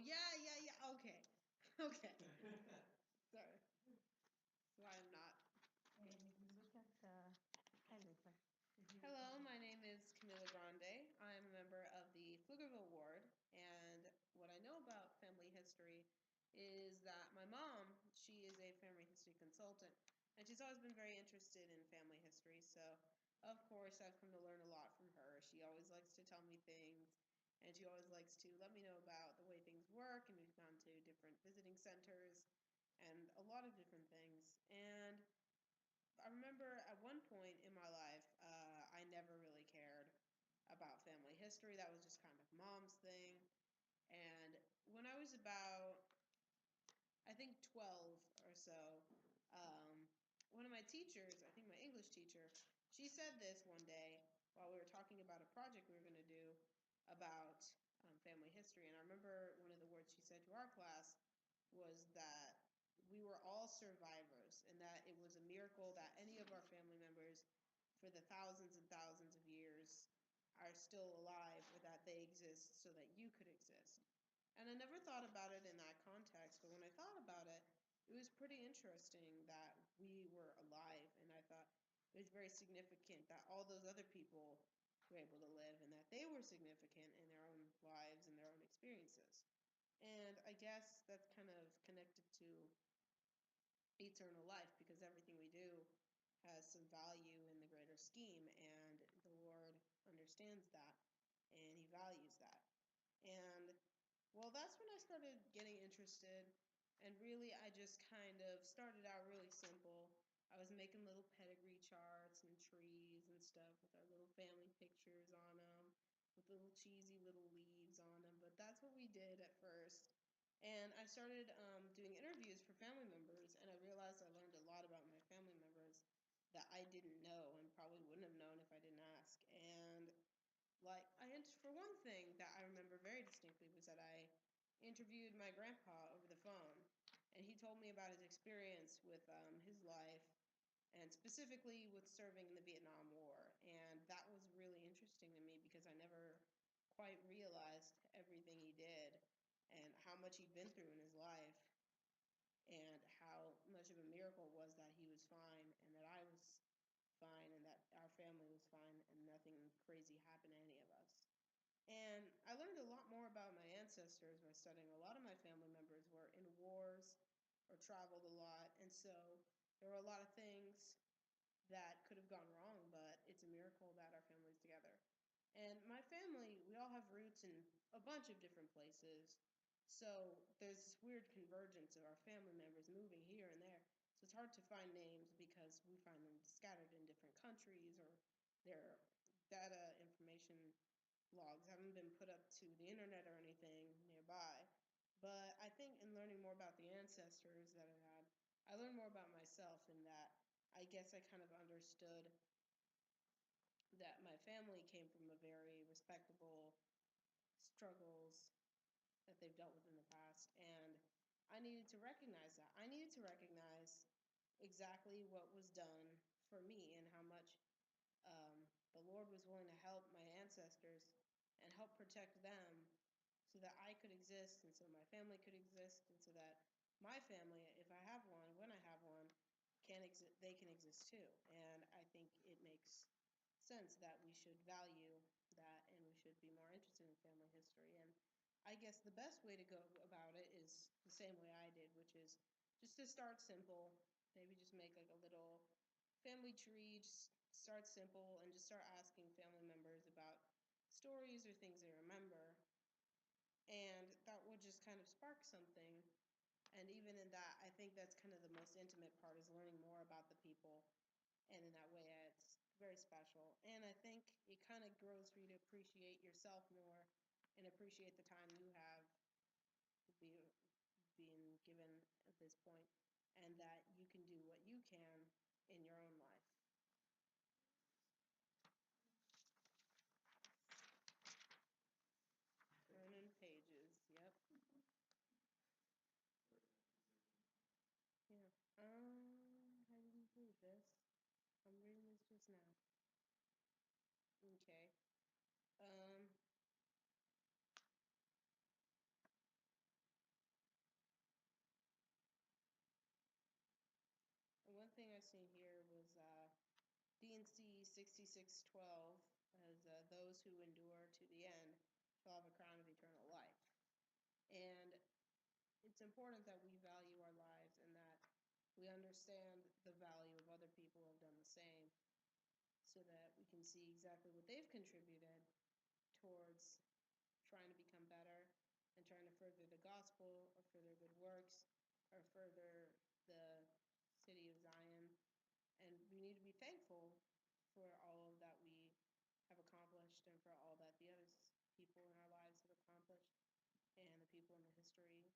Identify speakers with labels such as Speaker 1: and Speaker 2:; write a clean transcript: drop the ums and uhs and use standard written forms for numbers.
Speaker 1: yeah. Okay. Okay. Sorry. So I'm not.
Speaker 2: Look at the highlights.
Speaker 1: Hello, my name is Camilla Grande. I'm a member of the Pflugerville Ward, and what I know about family history is that my mom, she is a family history consultant, and she's always been very interested in family history, so of course I've come to learn a lot from her. She always likes to tell me things, and she always likes to let me know about the way things work, and we've gone to different visiting centers and a lot of different things. And I remember at one point in my life, I never really cared about family history. That was just kind of mom's thing. And when I was about, I think, 12 or so, one of my teachers, I think my English teacher, she said this one day while we were talking about a project we were going to do about family history. And I remember one of the words she said to our class was that we were all survivors and that it was a miracle that any of our family members for the thousands and thousands of years are still alive or that they exist so that you could exist. And I never thought about it in that context, but when I thought about it, it was pretty interesting that we were alive, and I thought it was very significant that all those other people were able to live and that they were significant in their own lives and their own experiences. And I guess that's kind of connected to eternal life because everything we do has some value in the greater scheme, and the Lord understands that and He values that. And well, that's when I started getting interested, and really I just kind of started out really simple. I was making little pedigree charts and trees and stuff with our little family pictures on them, with little cheesy little leaves on them, but that's what we did at first. And I started doing interviews for family members, and I realized I learned a lot about my family members that I didn't know and probably wouldn't have known if I didn't ask. And like for one thing that I remember very distinctly was that I interviewed my grandpa over the phone, and he told me about his experience with his life, and specifically with serving in the Vietnam War. And that was really interesting to me because I never quite realized everything he did and how much he'd been through in his life and how much of a miracle it was that he was fine and that I was fine and that our family was fine and nothing crazy happened to any of us. And I learned a lot more about my ancestors by studying. A lot of my family members were in wars or traveled a lot, and so there were a lot of things that could have gone wrong, but it's a miracle that our family's together. And my family, we all have roots in a bunch of different places. So there's this weird convergence of our family members moving here and there. So it's hard to find names because we find them scattered in different countries or their data information logs haven't been put up to the internet or anything nearby. But I think in learning more about the ancestors that I had, I learned more about myself in that I guess I kind of understood that my family came from a very respectable struggles that they've dealt with in the past, and I needed to recognize that. I needed to recognize exactly what was done for me and how much the Lord was willing to help my ancestors and help protect them so that I could exist and so my family could exist and so that my family, if I have one, when I have one, they can exist too. And I think it makes sense that we should value that and we should be more interested in family history. And I guess the best way to go about it is the same way I did, which is just to start simple. Maybe just make like a little family tree, just start simple and just start asking family members about stories or things they remember. And that would just kind of spark something. And even in that, I think that's kind of the most intimate part is learning more about the people. And in that way, it's very special. And I think it kind of grows for you to appreciate yourself more and appreciate the time you have be, being given at this point, and that you can do what you can in your own life. Turning pages, yep. Yeah. I didn't read this. I'm reading this just now. Okay. Um, interesting here was D&C 6612, as those who endure to the end shall have a crown of eternal life. And it's important that we value our lives and that we understand the value of other people who have done the same, so that we can see exactly what they've contributed towards trying to become better and trying to further the gospel or further good works or further the city of Zion. And we need to be thankful for all of that we have accomplished and for all that the other people in our lives have accomplished and the people in the history